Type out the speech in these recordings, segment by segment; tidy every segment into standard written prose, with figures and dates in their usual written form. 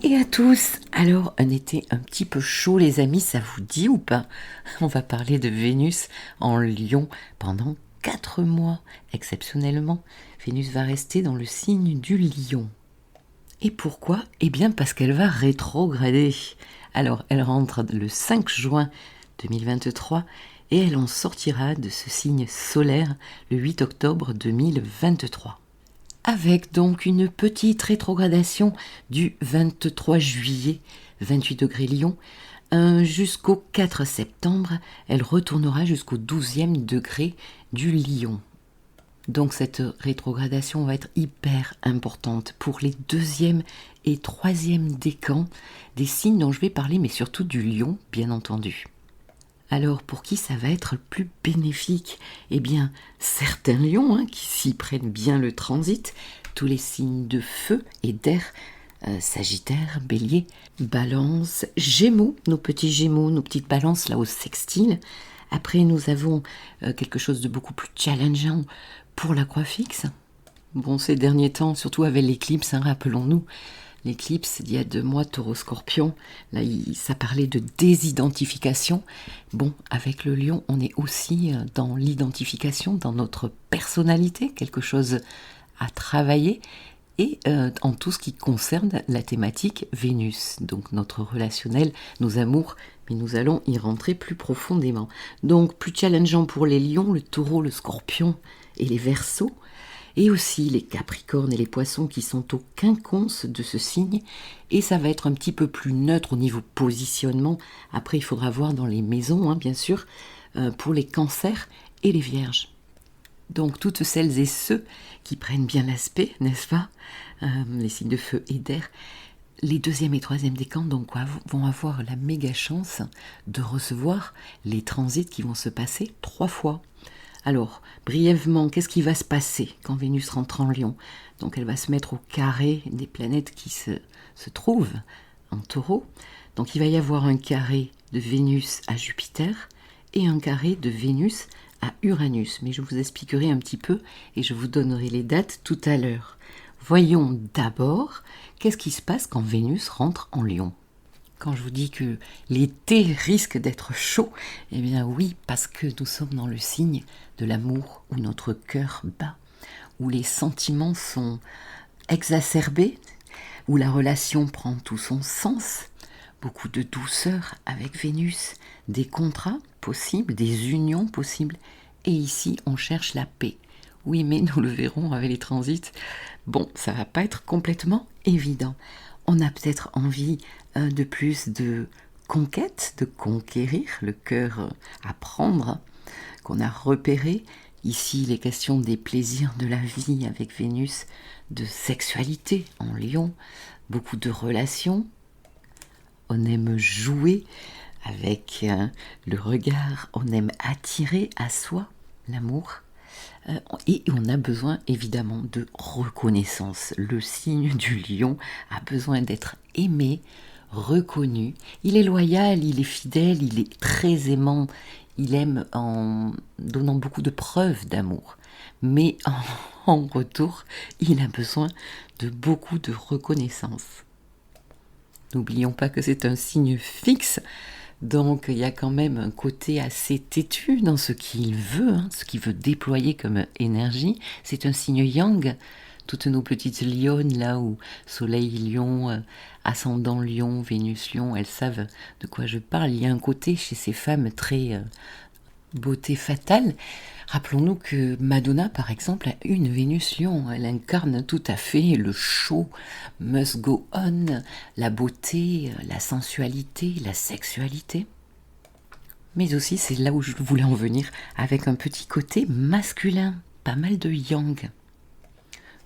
Et à tous, alors un été un petit peu chaud les amis, ça vous dit ou pas? On va parler de Vénus en Lion pendant 4 mois. Exceptionnellement, Vénus va rester dans le signe du Lion. Et pourquoi? Eh bien parce qu'elle va rétrograder. Alors elle rentre le 5 juin 2023 et elle en sortira de ce signe solaire le 8 octobre 2023. Avec donc une petite rétrogradation du 23 juillet, 28 degrés Lion, jusqu'au 4 septembre, elle retournera jusqu'au 12e degré du Lion. Donc cette rétrogradation va être hyper importante pour les 2e et 3e décans des signes dont je vais parler, mais surtout du Lion, bien entendu. Alors pour qui ça va être le plus bénéfique? Eh bien, certains lions qui s'y prennent bien le transit, tous les signes de feu et d'air, Sagittaire, Bélier, Balance, Gémeaux, nos petits Gémeaux, nos petites Balances là au sextile. Après nous avons quelque chose de beaucoup plus challengeant pour la croix fixe. Bon, ces derniers temps, surtout avec l'éclipse, rappelons-nous, l'éclipse d'il y a 2 mois, Taureau-Scorpion, là ça parlait de désidentification. Bon, avec le Lion, on est aussi dans l'identification, dans notre personnalité, quelque chose à travailler, et en tout ce qui concerne la thématique Vénus, donc notre relationnel, nos amours, mais nous allons y rentrer plus profondément. Donc plus challengeant pour les lions, le taureau, le scorpion et les verseaux, et aussi les capricornes et les poissons qui sont au quinconce de ce signe, et ça va être un petit peu plus neutre au niveau positionnement. Après il faudra voir dans les maisons, bien sûr, pour les cancers et les vierges. Donc toutes celles et ceux qui prennent bien l'aspect, n'est-ce pas, les signes de feu et d'air, les 2e et 3e décans donc, vont avoir la méga chance de recevoir les transits qui vont se passer 3 fois. Alors, brièvement, qu'est-ce qui va se passer quand Vénus rentre en Lion? Donc elle va se mettre au carré des planètes qui se trouvent en Taureau. Donc il va y avoir un carré de Vénus à Jupiter et un carré de Vénus à Uranus. Mais je vous expliquerai un petit peu et je vous donnerai les dates tout à l'heure. Voyons d'abord qu'est-ce qui se passe quand Vénus rentre en Lion. Quand je vous dis que l'été risque d'être chaud, eh bien oui, parce que nous sommes dans le signe de l'amour où notre cœur bat, où les sentiments sont exacerbés, où la relation prend tout son sens, beaucoup de douceur avec Vénus, des contrats possibles, des unions possibles, et ici on cherche la paix. Oui, mais nous le verrons avec les transits, bon, ça va pas être complètement évident. On a peut-être envie de plus de conquête, de conquérir le cœur à prendre, qu'on a repéré. Ici, les questions des plaisirs de la vie avec Vénus, de sexualité en Lion, beaucoup de relations. On aime jouer avec le regard, on aime attirer à soi l'amour. Et on a besoin évidemment de reconnaissance. Le signe du lion a besoin d'être aimé, reconnu. Il est loyal, il est fidèle, il est très aimant. Il aime en donnant beaucoup de preuves d'amour. Mais en retour, il a besoin de beaucoup de reconnaissance. N'oublions pas que c'est un signe fixe. Donc il y a quand même un côté assez têtu dans ce qu'il veut, ce qu'il veut déployer comme énergie. C'est un signe yang. Toutes nos petites lionnes là où Soleil Lion, Ascendant Lion, Vénus Lion, elles savent de quoi je parle. Il y a un côté chez ces femmes très beauté fatale. Rappelons-nous que Madonna, par exemple, a une Vénus Lion. Elle incarne tout à fait le show, must go on, la beauté, la sensualité, la sexualité. Mais aussi, c'est là où je voulais en venir, avec un petit côté masculin, pas mal de yang.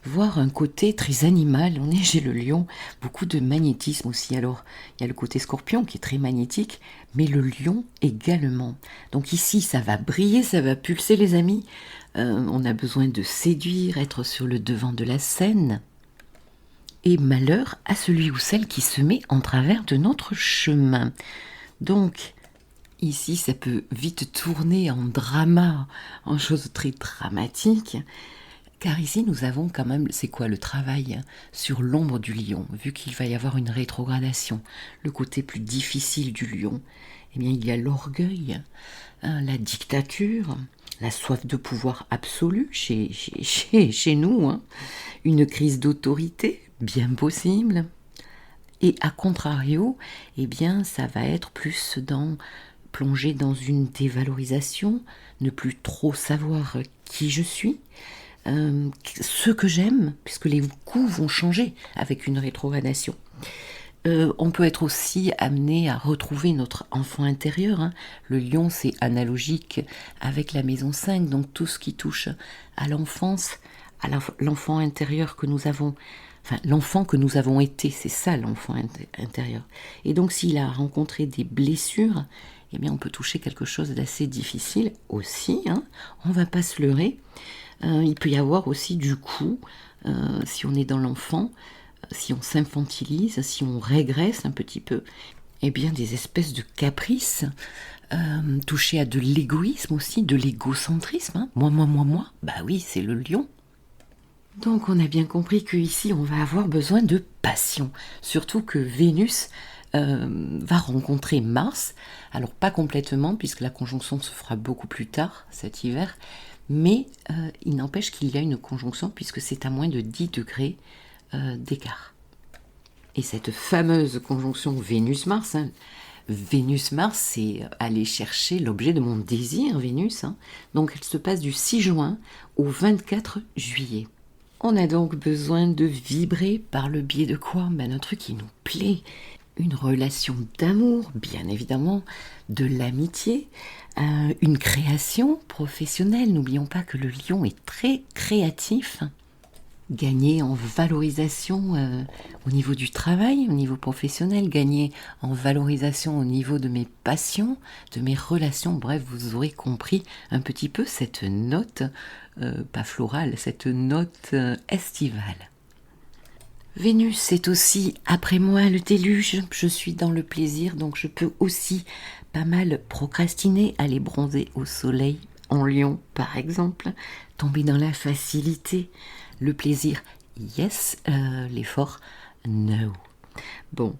Voir un côté très animal, on est chez le lion, beaucoup de magnétisme aussi. Alors, il y a le côté scorpion qui est très magnétique, mais le lion également. Donc ici, ça va briller, ça va pulser les amis. On a besoin de séduire, être sur le devant de la scène. Et malheur à celui ou celle qui se met en travers de notre chemin. Donc, ici, ça peut vite tourner en drama, en chose très dramatique. Car ici, nous avons quand même, c'est quoi le travail sur l'ombre du lion, vu qu'il va y avoir une rétrogradation. Le côté plus difficile du lion, eh bien, il y a l'orgueil, la dictature, la soif de pouvoir absolu chez nous, une crise d'autorité, bien possible. Et à contrario, eh bien, ça va être plus plonger dans une dévalorisation, ne plus trop savoir qui je suis, ce que j'aime, puisque les goûts vont changer avec une rétrogradation. On peut être aussi amené à retrouver notre enfant intérieur. Le lion, c'est analogique avec la maison 5, donc tout ce qui touche à l'enfance, à l'enfant intérieur que nous avons, enfin l'enfant que nous avons été, c'est ça l'enfant intérieur. Et donc s'il a rencontré des blessures, eh bien on peut toucher quelque chose d'assez difficile aussi, on ne va pas se leurrer. Il peut y avoir aussi du coup, si on est dans l'enfant, si on s'infantilise, si on régresse un petit peu, eh bien des espèces de caprices, toucher à de l'égoïsme aussi, de l'égocentrisme. Moi, bah oui, c'est le lion. Donc on a bien compris qu'ici on va avoir besoin de passion, surtout que Vénus va rencontrer Mars, alors pas complètement puisque la conjonction se fera beaucoup plus tard cet hiver, mais il n'empêche qu'il y a une conjonction puisque c'est à moins de 10 degrés d'écart. Et cette fameuse conjonction Vénus-Mars, Vénus-Mars, c'est aller chercher l'objet de mon désir, Vénus. Donc elle se passe du 6 juin au 24 juillet. On a donc besoin de vibrer par le biais de quoi ? Un truc qui nous plaît, une relation d'amour, bien évidemment, de l'amitié, une création professionnelle. N'oublions pas que le lion est très créatif. Gagner en valorisation au niveau du travail, au niveau professionnel, gagner en valorisation au niveau de mes passions, de mes relations. Bref, vous aurez compris un petit peu cette note, pas florale, cette note estivale. Vénus, c'est aussi après moi le déluge. Je suis dans le plaisir, donc je peux aussi pas mal procrastiner, aller bronzer au soleil en Lion par exemple, tomber dans la facilité. Le plaisir, yes, l'effort, no. Bon,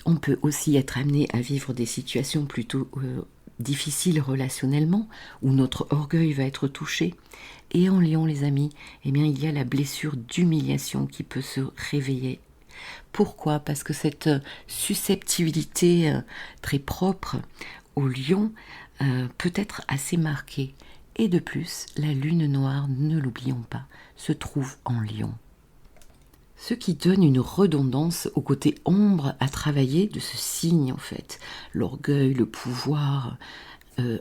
on peut aussi être amené à vivre des situations plutôt difficiles relationnellement, où notre orgueil va être touché. Et en Lion, les amis, eh bien, il y a la blessure d'humiliation qui peut se réveiller. Pourquoi ? Parce que cette susceptibilité très propre au Lion peut être assez marquée. Et de plus, la lune noire, ne l'oublions pas, se trouve en Lion. Ce qui donne une redondance au côté ombre à travailler de ce signe en fait. L'orgueil, le pouvoir,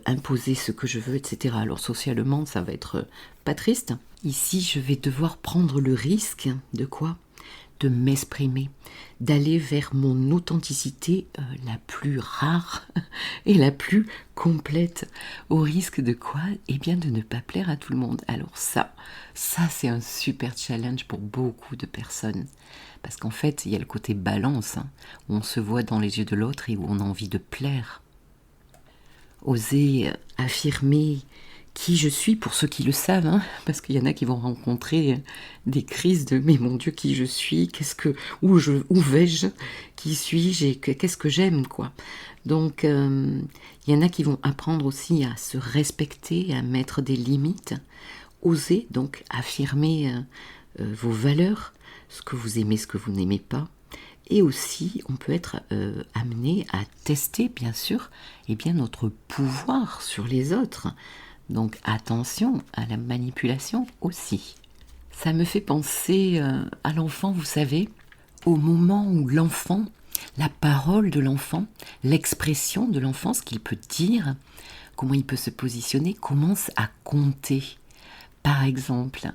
imposer ce que je veux, etc. Alors socialement, ça va être pas triste. Ici, je vais devoir prendre le risque de quoi ? De m'exprimer, d'aller vers mon authenticité la plus rare et la plus complète, au risque de quoi ? Eh bien de ne pas plaire à tout le monde. Alors ça c'est un super challenge pour beaucoup de personnes, parce qu'en fait il y a le côté balance, où on se voit dans les yeux de l'autre et où on a envie de plaire. Oser affirmer qui je suis, pour ceux qui le savent, parce qu'il y en a qui vont rencontrer des crises de « mais mon Dieu, qui je suis, où vais-je, qui suis-je et qu'est-ce que j'aime ?» quoi. Donc, il y en a qui vont apprendre aussi à se respecter, à mettre des limites, oser donc affirmer vos valeurs, ce que vous aimez, ce que vous n'aimez pas. Et aussi, on peut être amené à tester, bien sûr, notre pouvoir sur les autres. Donc attention à la manipulation aussi. Ça me fait penser à l'enfant, vous savez, au moment où l'enfant, la parole de l'enfant, l'expression de l'enfant, ce qu'il peut dire, comment il peut se positionner, commence à compter. Par exemple,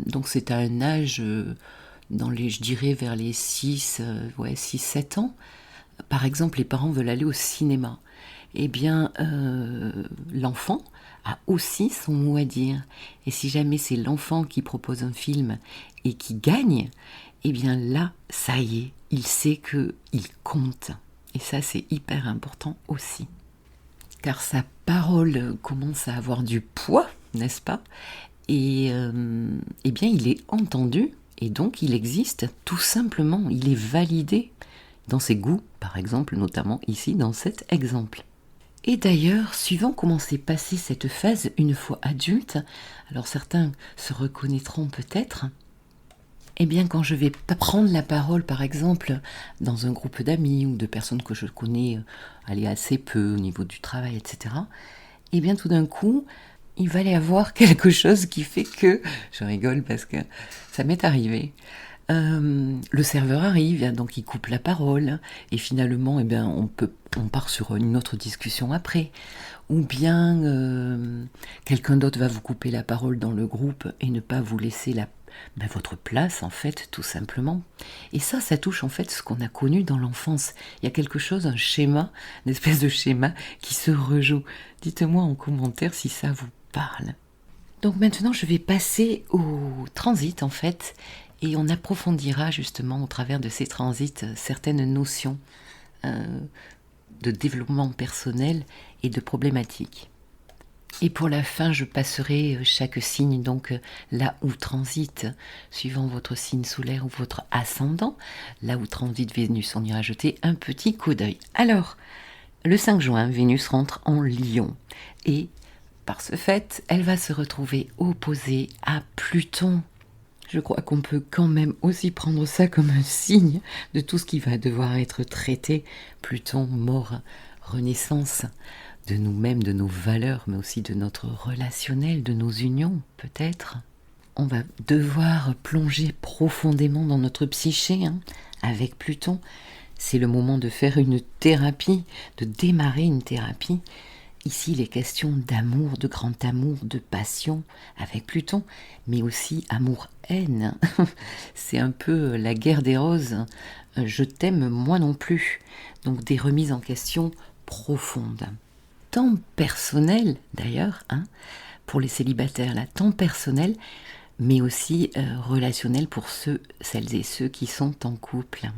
donc c'est à un âge, je dirais vers les 6-7 ans, par exemple, les parents veulent aller au cinéma. Eh bien, l'enfant a aussi son mot à dire. Et si jamais c'est l'enfant qui propose un film et qui gagne, eh bien là, ça y est, il sait qu'il compte. Et ça, c'est hyper important aussi. Car sa parole commence à avoir du poids, n'est-ce pas ? Et eh bien, il est entendu et donc il existe tout simplement. Il est validé dans ses goûts, par exemple, notamment ici dans cet exemple. Et d'ailleurs, suivant comment s'est passée cette phase une fois adulte, alors certains se reconnaîtront peut-être, eh bien quand je vais prendre la parole par exemple dans un groupe d'amis ou de personnes que je connais assez peu au niveau du travail, etc., eh bien tout d'un coup, il va y avoir quelque chose qui fait que, je rigole parce que ça m'est arrivé, le serveur arrive, donc il coupe la parole, et finalement, eh bien, on part sur une autre discussion après. Ou bien quelqu'un d'autre va vous couper la parole dans le groupe et ne pas vous laisser votre place, en fait, tout simplement. Et ça touche en fait ce qu'on a connu dans l'enfance. Il y a quelque chose, un schéma, une espèce de schéma qui se rejoue. Dites-moi en commentaire si ça vous parle. Donc maintenant, je vais passer au transit, en fait, et on approfondira justement au travers de ces transits certaines notions de développement personnel et de problématiques. Et pour la fin, je passerai chaque signe, donc là où transite, suivant votre signe solaire ou votre ascendant, là où transite Vénus, on ira jeter un petit coup d'œil. Alors, le 5 juin, Vénus rentre en Lion et par ce fait, elle va se retrouver opposée à Pluton. Je crois qu'on peut quand même aussi prendre ça comme un signe de tout ce qui va devoir être traité. Pluton, mort, renaissance de nous-mêmes, de nos valeurs, mais aussi de notre relationnel, de nos unions, peut-être. On va devoir plonger profondément dans notre psyché avec Pluton. C'est le moment de faire une thérapie, de démarrer une thérapie. Ici, les questions d'amour, de grand amour, de passion avec Pluton, mais aussi amour-haine. C'est un peu la guerre des roses. Je t'aime, moi non plus. Donc des remises en question profondes. Tant personnel, d'ailleurs, pour les célibataires, là, tant personnel, mais aussi relationnel pour celles et ceux qui sont en couple.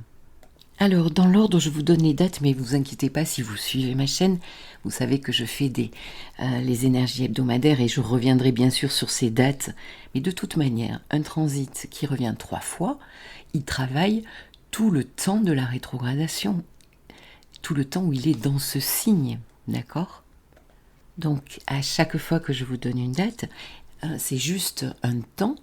Alors, dans l'ordre, je vous donne les dates, mais vous inquiétez pas si vous suivez ma chaîne. Vous savez que je fais les énergies hebdomadaires et je reviendrai bien sûr sur ces dates. Mais de toute manière, un transit qui revient 3 fois, il travaille tout le temps de la rétrogradation, tout le temps où il est dans ce signe, d'accord ? Donc, à chaque fois que je vous donne une date, c'est juste un temps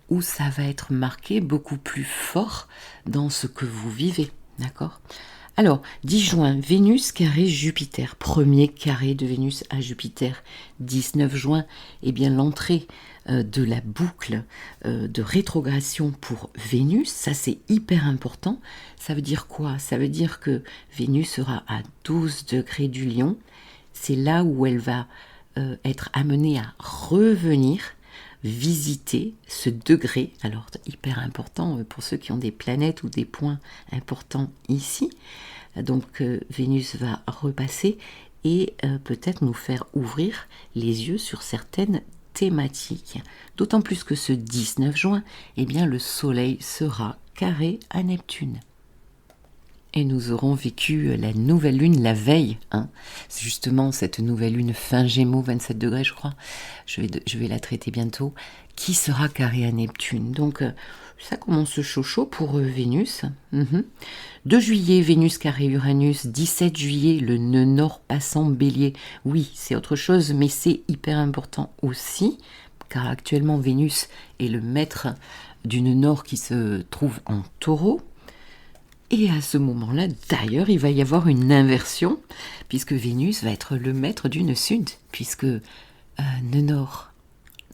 où ça va être marqué beaucoup plus fort dans ce que vous vivez. D'accord ? Alors, 10 juin, Vénus carré Jupiter, premier carré de Vénus à Jupiter. 19 juin, eh bien l'entrée de la boucle de rétrogradation pour Vénus, ça c'est hyper important. Ça veut dire quoi ? Ça veut dire que Vénus sera à 12 degrés du Lion. C'est là où elle va être amenée à revenir visiter ce degré, alors hyper important pour ceux qui ont des planètes ou des points importants ici. Donc Vénus va repasser et peut-être nous faire ouvrir les yeux sur certaines thématiques. D'autant plus que ce 19 juin, eh bien, le Soleil sera carré à Neptune. Et nous aurons vécu la nouvelle lune la veille. C'est justement cette nouvelle lune fin Gémeaux, 27 degrés je crois. Je vais la traiter bientôt. Qui sera carré à Neptune. Donc ça commence chaud pour Vénus. 2 juillet, Vénus carré Uranus. 17 juillet, le nœud nord passant Bélier. Oui, c'est autre chose, mais c'est hyper important aussi. Car actuellement, Vénus est le maître du nœud nord qui se trouve en Taureau. Et à ce moment-là, d'ailleurs, il va y avoir une inversion, puisque Vénus va être le maître du nœud sud, puisque nœud nord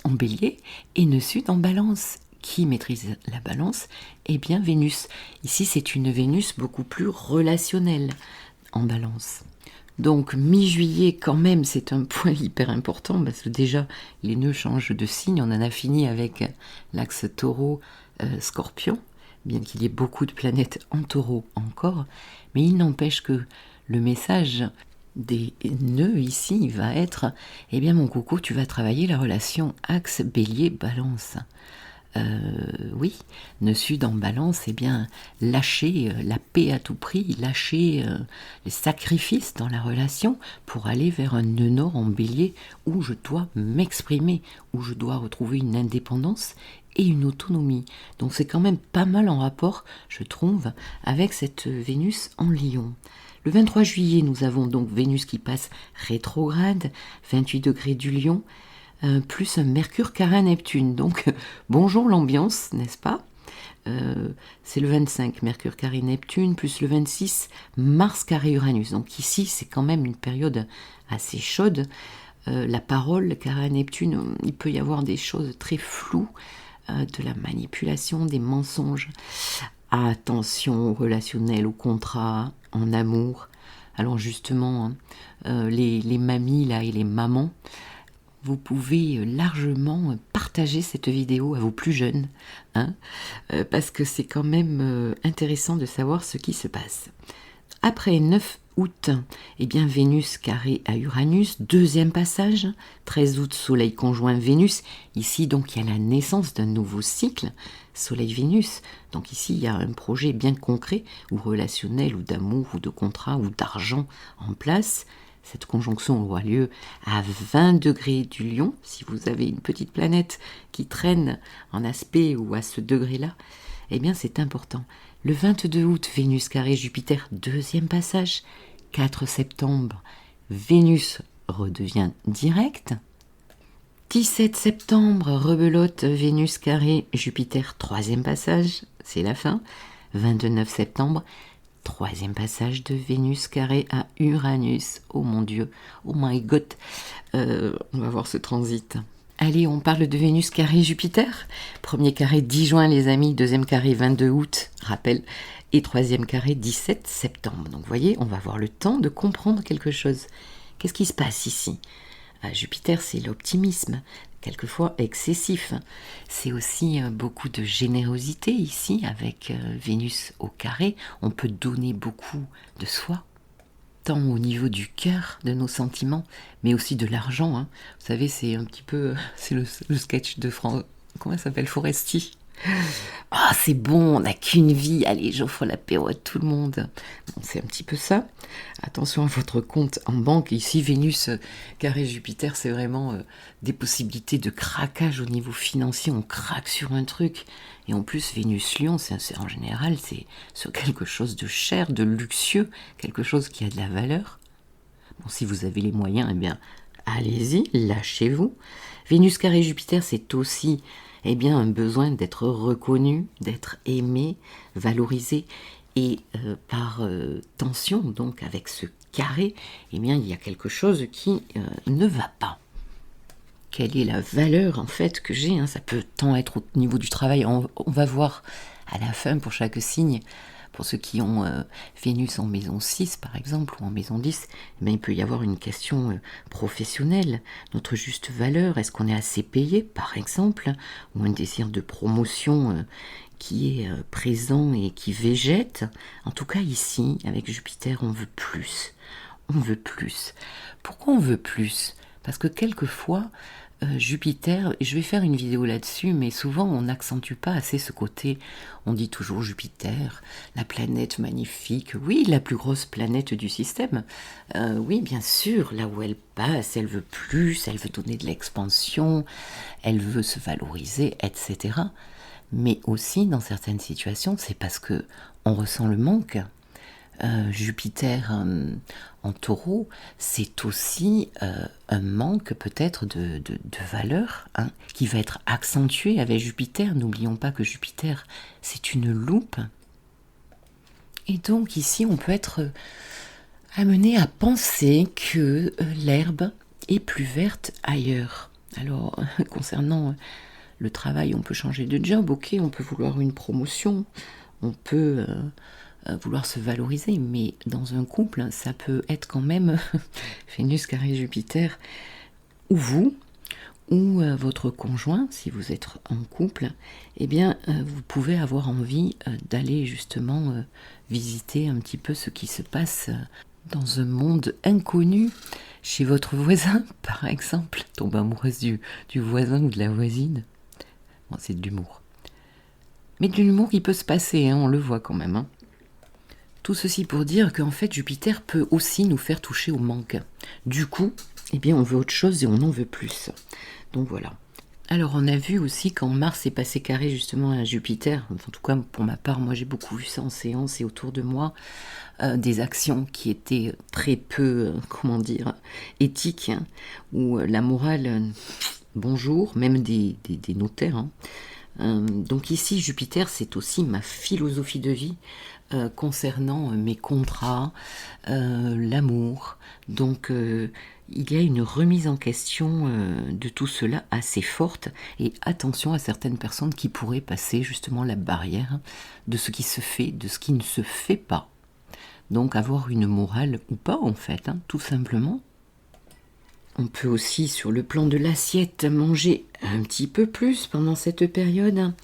en bélier et nœud sud en balance. Qui maîtrise la balance ? Eh bien, Vénus. Ici, c'est une Vénus beaucoup plus relationnelle en balance. Donc, mi-juillet, quand même, c'est un point hyper important, parce que déjà, les nœuds changent de signe. On en a fini avec l'axe taureau-scorpion. Bien qu'il y ait beaucoup de planètes en taureau encore, mais il n'empêche que le message des nœuds ici va être, eh bien mon coucou, tu vas travailler la relation axe bélier balance. Oui, nœud sud en balance, eh bien, lâcher la paix à tout prix, lâcher les sacrifices dans la relation pour aller vers un nœud nord en bélier où je dois m'exprimer, où je dois retrouver une indépendance et une autonomie. Donc c'est quand même pas mal en rapport, je trouve, avec cette Vénus en Lion. Le 23 juillet, nous avons donc Vénus qui passe rétrograde, 28 degrés du Lion, plus un Mercure carré à Neptune. Donc bonjour l'ambiance, n'est-ce pas? C'est le 25, Mercure carré Neptune, plus le 26, Mars carré Uranus. Donc ici, c'est quand même une période assez chaude. La parole carré à Neptune, il peut y avoir des choses très floues, de la manipulation, des mensonges. Attention au relationnel, au contrat, en amour. Alors justement, les mamies là et les mamans, vous pouvez largement partager cette vidéo à vos plus jeunes, hein, parce que c'est quand même intéressant de savoir ce qui se passe. Après 9 août, eh bien Vénus carré à Uranus, deuxième passage, 13 août, Soleil conjoint Vénus. Ici, donc, il y a la naissance d'un nouveau cycle, Soleil-Vénus. Donc ici, il y a un projet bien concret, ou relationnel, ou d'amour, ou de contrat, ou d'argent en place. Cette conjonction aura lieu à 20 degrés du Lion. Si vous avez une petite planète qui traîne en aspect ou à ce degré-là, eh bien c'est important. Le 22 août, Vénus carré Jupiter, deuxième passage. 4 septembre, Vénus redevient directe. 17 septembre, rebelote, Vénus carré Jupiter, troisième passage, c'est la fin. 29 septembre, troisième passage de Vénus carré à Uranus. Oh mon Dieu, oh my God, on va voir ce transit. Allez, on parle de Vénus carré Jupiter. Premier carré 10 juin les amis, deuxième carré 22 août, rappel, et troisième carré 17 septembre. Donc vous voyez, on va avoir le temps de comprendre quelque chose. Qu'est-ce qui se passe ici? Jupiter, c'est l'optimisme, quelquefois excessif. C'est aussi beaucoup de générosité ici, avec Vénus au carré. On peut donner beaucoup de soi, tant au niveau du cœur, de nos sentiments, mais aussi de l'argent. Hein. Vous savez, c'est un petit peu... C'est le sketch de comment ça s'appelle, Foresti. Ah, c'est bon, on n'a qu'une vie, allez, j'offre l'apéro à tout le monde. Bon, c'est un petit peu ça. Attention à votre compte en banque. Ici, Vénus carré Jupiter, c'est vraiment des possibilités de craquage au niveau financier. On craque sur un truc. Et en plus, Vénus Lion, en général, c'est sur quelque chose de cher, de luxueux, quelque chose qui a de la valeur. Bon, si vous avez les moyens, eh bien, allez-y, lâchez-vous. Vénus carré Jupiter, c'est aussi... eh bien, un besoin d'être reconnu, d'être aimé, valorisé. Et par tension, donc avec ce carré, eh bien, il y a quelque chose qui ne va pas. Quelle est la valeur, en fait, que j'ai, hein? Ça peut tant être au niveau du travail. On va voir à la fin pour chaque signe. Pour ceux qui ont Vénus en maison 6, par exemple, ou en maison 10, eh bien, il peut y avoir une question professionnelle. Notre juste valeur, est-ce qu'on est assez payé, par exemple, ou un désir de promotion qui est présent et qui végète. En tout cas, ici, avec Jupiter, on veut plus. On veut plus. Pourquoi on veut plus? Parce que quelquefois, Jupiter, et je vais faire une vidéo là-dessus, mais souvent on n'accentue pas assez ce côté. On dit toujours Jupiter, la planète magnifique, oui, la plus grosse planète du système. Oui, bien sûr, là où elle passe, elle veut plus, elle veut donner de l'expansion, elle veut se valoriser, etc. Mais aussi, dans certaines situations, c'est parce que on ressent le manque. Jupiter en taureau, c'est aussi un manque peut-être de valeur, hein, qui va être accentué avec Jupiter. N'oublions pas que Jupiter, c'est une loupe. Et donc ici, on peut être amené à penser que l'herbe est plus verte ailleurs. Alors, concernant le travail, on peut changer de job, ok, on peut vouloir une promotion, on peut... vouloir se valoriser, mais dans un couple, ça peut être quand même Vénus carré Jupiter, ou vous, ou votre conjoint, si vous êtes en couple, eh bien, vous pouvez avoir envie d'aller justement visiter un petit peu ce qui se passe dans un monde inconnu, chez votre voisin, par exemple, tombe amoureuse du voisin ou de la voisine. Bon, c'est de l'humour. Mais de l'humour qui peut se passer, hein, on le voit quand même. Hein. Tout ceci pour dire qu'en fait, Jupiter peut aussi nous faire toucher au manque. Du coup, eh bien, on veut autre chose et on en veut plus. Donc voilà. Alors, on a vu aussi quand Mars est passé carré justement à Jupiter, en tout cas pour ma part, moi j'ai beaucoup vu ça en séance et autour de moi, des actions qui étaient très peu, éthiques, hein, où la morale, bonjour, même des notaires. Hein. Donc ici, Jupiter, c'est aussi ma philosophie de vie concernant mes contrats, l'amour. Donc il y a une remise en question de tout cela assez forte et attention à certaines personnes qui pourraient passer justement la barrière de ce qui se fait, de ce qui ne se fait pas. Donc avoir une morale ou pas en fait, hein, tout simplement. On peut aussi, sur le plan de l'assiette, manger un petit peu plus pendant cette période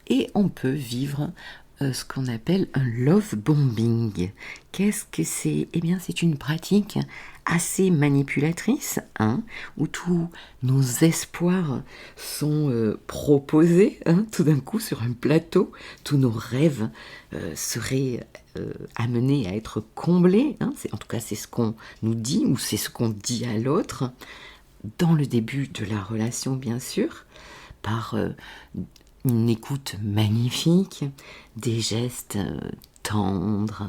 et on peut vivre ce qu'on appelle un love bombing. Qu'est-ce que c'est? Eh bien, c'est une pratique assez manipulatrice, hein, où tous nos espoirs sont proposés, hein, tout d'un coup sur un plateau. Tous nos rêves seraient amenés à être comblés. Hein. En tout cas, c'est ce qu'on nous dit ou c'est ce qu'on dit à l'autre dans le début de la relation, bien sûr, par une écoute magnifique, des gestes tendres,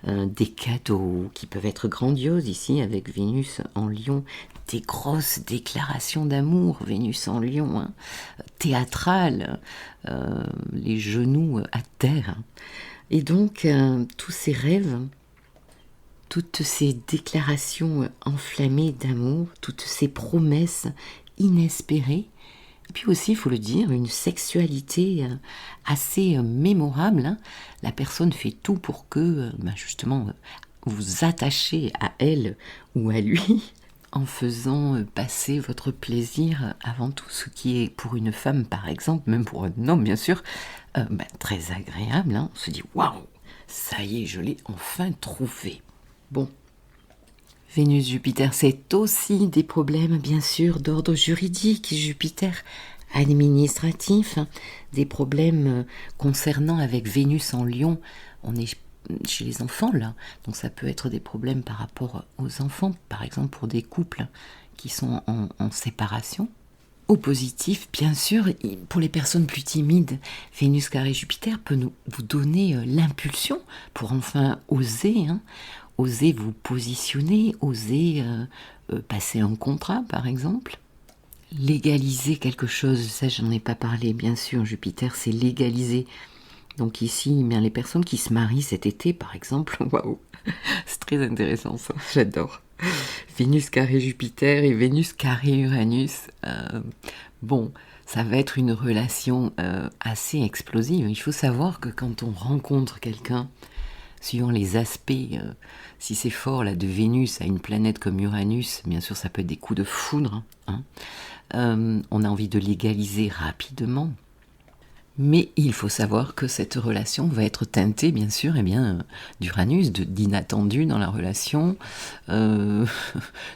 des cadeaux qui peuvent être grandioses ici avec Vénus en Lion, des grosses déclarations d'amour, Vénus en Lion, hein, théâtrales, les genoux à terre. Et donc tous ces rêves, toutes ces déclarations enflammées d'amour, toutes ces promesses inespérées, et puis aussi, il faut le dire, une sexualité assez mémorable. Hein. La personne fait tout pour que, justement, vous attachez à elle ou à lui en faisant passer votre plaisir avant tout, ce qui est pour une femme, par exemple, même pour un homme, bien sûr, très agréable. Hein. On se dit, waouh, ça y est, je l'ai enfin trouvé. Bon. Vénus-Jupiter, c'est aussi des problèmes, bien sûr, d'ordre juridique. Jupiter, administratif, hein, des problèmes concernant avec Vénus en Lion. On est chez les enfants, là. Donc ça peut être des problèmes par rapport aux enfants, par exemple pour des couples qui sont en séparation. Au positif, bien sûr, pour les personnes plus timides, Vénus carré Jupiter peut vous donner l'impulsion pour enfin oser, hein, oser vous positionner, oser passer un contrat, par exemple. Légaliser quelque chose, ça j'en ai pas parlé, bien sûr, Jupiter c'est légaliser. Donc ici, bien, les personnes qui se marient cet été, par exemple, waouh, c'est très intéressant ça, j'adore. Vénus carré Jupiter et Vénus carré Uranus. Bon, ça va être une relation assez explosive. Il faut savoir que quand on rencontre quelqu'un, suivant les aspects, si c'est fort là de Vénus à une planète comme Uranus, bien sûr ça peut être des coups de foudre. Hein. On a envie de légaliser rapidement. Mais il faut savoir que cette relation va être teintée, bien sûr, d'Uranus, d'inattendu dans la relation,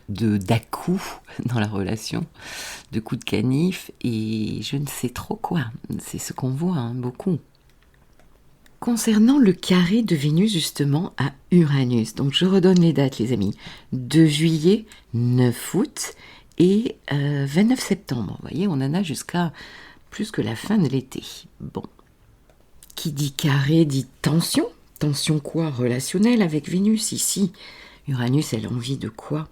d'à-coups dans la relation, de coups de canif, et je ne sais trop quoi. C'est ce qu'on voit, hein, beaucoup. Concernant le carré de Vénus, justement, à Uranus, donc je redonne les dates, les amis. 2 juillet, 9 août et 29 septembre. Vous voyez, on en a jusqu'à plus que la fin de l'été. Bon. Qui dit carré dit tension. Tension quoi? Relationnelle avec Vénus ici. Uranus, elle a envie de quoi?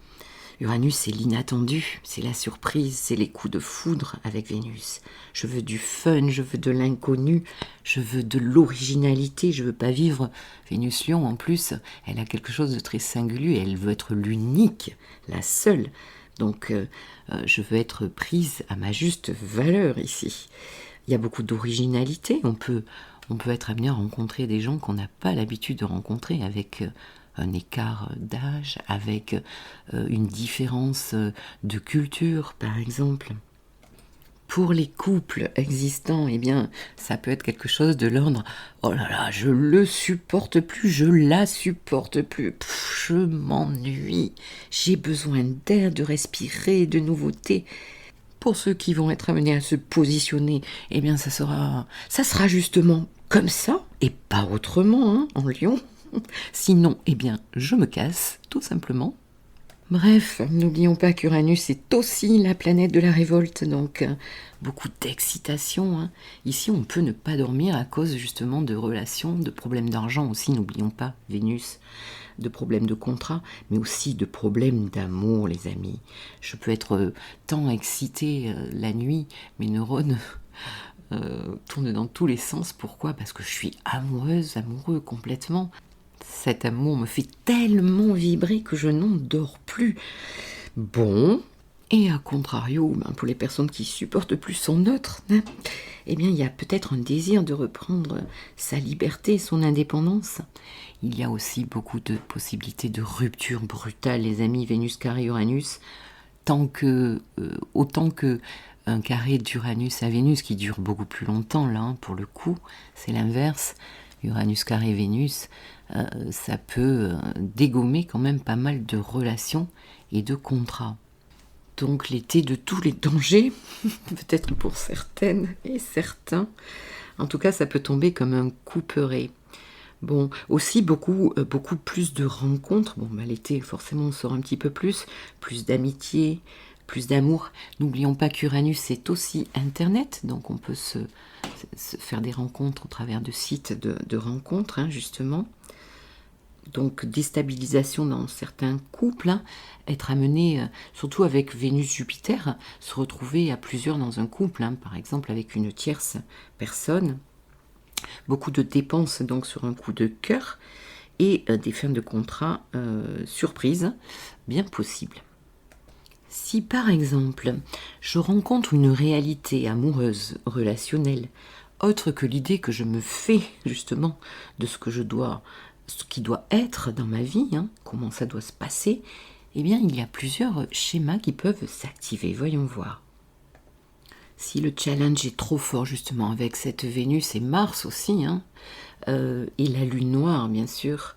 Uranus, c'est l'inattendu, c'est la surprise, c'est les coups de foudre avec Vénus. Je veux du fun, je veux de l'inconnu, je veux de l'originalité, je veux pas vivre. Vénus Lion, en plus, elle a quelque chose de très singulier, elle veut être l'unique, la seule. Donc, je veux être prise à ma juste valeur ici. Il y a beaucoup d'originalité, on peut être amené à rencontrer des gens qu'on n'a pas l'habitude de rencontrer avec un écart d'âge, avec une différence de culture, par exemple. Pour les couples existants, eh bien, ça peut être quelque chose de l'ordre « Oh là là, je le supporte plus, je la supporte plus, je m'ennuie, j'ai besoin d'air, de respirer, de nouveautés. » Pour ceux qui vont être amenés à se positionner, eh bien ça sera justement comme ça et pas autrement, hein, en Lion. Sinon, eh bien je me casse, tout simplement. Bref, n'oublions pas qu'Uranus est aussi la planète de la révolte, donc beaucoup d'excitation, hein. Ici, on peut ne pas dormir à cause justement de relations, de problèmes d'argent aussi, n'oublions pas Vénus, de problèmes de contrat, mais aussi de problèmes d'amour, les amis. Je peux être tant excitée la nuit, mes neurones tournent dans tous les sens. Pourquoi? Parce que je suis amoureuse, amoureux complètement. Cet amour me fait tellement vibrer que je n'en dors plus. Bon, et à contrario, pour les personnes qui supportent plus son autre, hein, eh bien, il y a peut-être un désir de reprendre sa liberté, son indépendance. Il y a aussi beaucoup de possibilités de rupture brutale, les amis, Vénus carré Uranus, autant que un carré d'Uranus à Vénus qui dure beaucoup plus longtemps, là, hein, pour le coup, c'est l'inverse. Uranus carré Vénus, ça peut dégommer quand même pas mal de relations et de contrats. Donc l'été de tous les dangers, peut-être pour certaines et certains. En tout cas, ça peut tomber comme un couperet. Bon, aussi beaucoup plus de rencontres. Bon, l'été, forcément, on sort un petit peu plus d'amitié, plus d'amour. N'oublions pas qu'Uranus, c'est aussi Internet, donc on peut se faire des rencontres au travers de sites de rencontres, hein, justement. Donc déstabilisation dans certains couples, hein, être amené, surtout avec Vénus-Jupiter, se retrouver à plusieurs dans un couple, hein, par exemple avec une tierce personne. Beaucoup de dépenses donc sur un coup de cœur et des fins de contrat surprises, bien possibles. Si par exemple je rencontre une réalité amoureuse, relationnelle, autre que l'idée que je me fais justement de ce qui doit être dans ma vie, hein, comment ça doit se passer, eh bien il y a plusieurs schémas qui peuvent s'activer. Voyons voir. Si le challenge est trop fort justement avec cette Vénus et Mars aussi, hein, et la Lune noire bien sûr,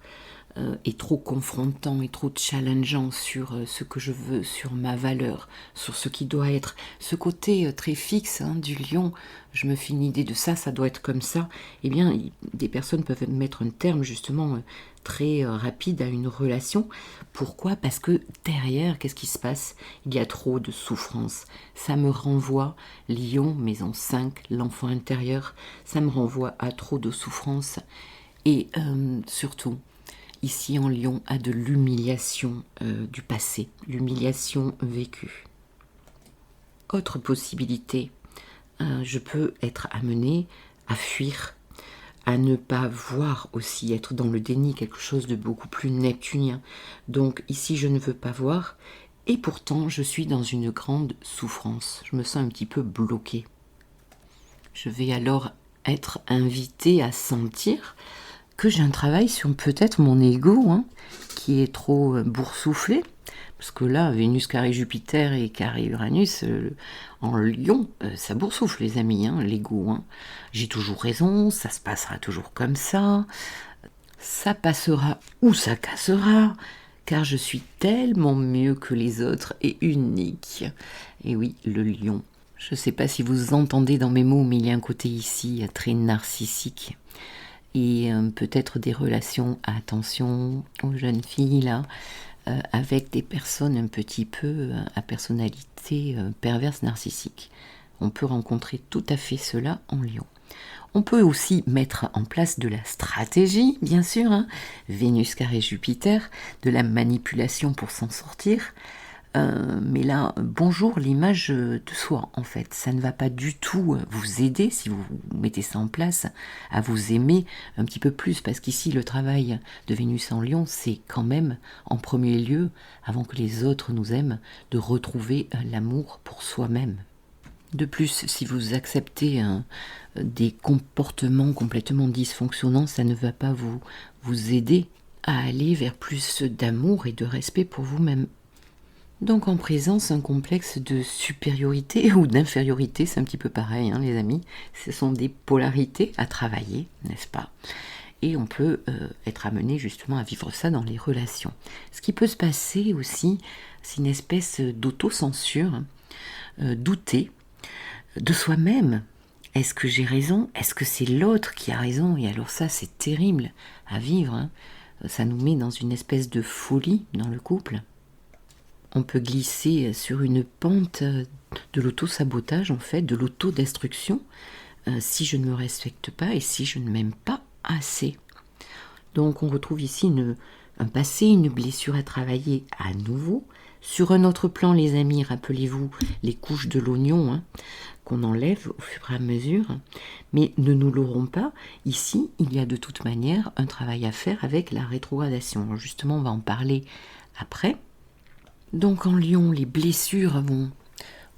est trop confrontant et trop challengeant sur ce que je veux, sur ma valeur, sur ce qui doit être. Ce côté très fixe, hein, du lion, je me fais une idée de ça, ça doit être comme ça. Eh bien, des personnes peuvent mettre un terme justement très rapide à une relation. Pourquoi? Parce que derrière, qu'est-ce qui se passe? Il y a trop de souffrance. Ça me renvoie, lion, maison 5, l'enfant intérieur, ça me renvoie à trop de souffrance. Et surtout, ici en Lion, à de l'humiliation du passé, l'humiliation vécue. Autre possibilité, je peux être amenée à fuir, à ne pas voir aussi, être dans le déni, quelque chose de beaucoup plus neptunien. Donc ici, je ne veux pas voir, et pourtant, je suis dans une grande souffrance. Je me sens un petit peu bloquée. Je vais alors être invitée à sentir que j'ai un travail sur peut-être mon ego, hein, qui est trop boursouflé, parce que là, Vénus carré Jupiter et carré Uranus en Lion, ça boursoufle les amis, hein, l'ego. Hein. J'ai toujours raison, ça se passera toujours comme ça passera ou ça cassera, car je suis tellement mieux que les autres et unique. Et oui, le Lion. Je ne sais pas si vous entendez dans mes mots, mais il y a un côté ici très narcissique. Et peut-être des relations, attention aux jeunes filles là, avec des personnes un petit peu à personnalité perverse narcissique. On peut rencontrer tout à fait cela en Lion. On peut aussi mettre en place de la stratégie, bien sûr, hein, Vénus carré Jupiter, de la manipulation pour s'en sortir. Mais là, bonjour l'image de soi, en fait. Ça ne va pas du tout vous aider, si vous mettez ça en place, à vous aimer un petit peu plus. Parce qu'ici, le travail de Vénus en Lion, c'est quand même, en premier lieu, avant que les autres nous aiment, de retrouver l'amour pour soi-même. De plus, si vous acceptez des comportements complètement dysfonctionnants, ça ne va pas vous aider à aller vers plus d'amour et de respect pour vous-même. Donc en présence, un complexe de supériorité ou d'infériorité, c'est un petit peu pareil, hein, les amis. Ce sont des polarités à travailler, n'est-ce pas? Et on peut être amené justement à vivre ça dans les relations. Ce qui peut se passer aussi, c'est une espèce d'autocensure. douter de soi-même. Est-ce que j'ai raison? Est-ce que c'est l'autre qui a raison? Et alors ça, c'est terrible à vivre, hein. Ça nous met dans une espèce de folie dans le couple. On peut glisser sur une pente de l'auto-sabotage, en fait, de l'autodestruction, si je ne me respecte pas et si je ne m'aime pas assez. Donc on retrouve ici un passé, une blessure à travailler à nouveau. Sur un autre plan, les amis, rappelez-vous les couches de l'oignon, hein, qu'on enlève au fur et à mesure. Mais ne nous l'aurons pas. Ici, il y a de toute manière un travail à faire avec la rétrogradation. Alors justement, on va en parler après. Donc en Lion, les blessures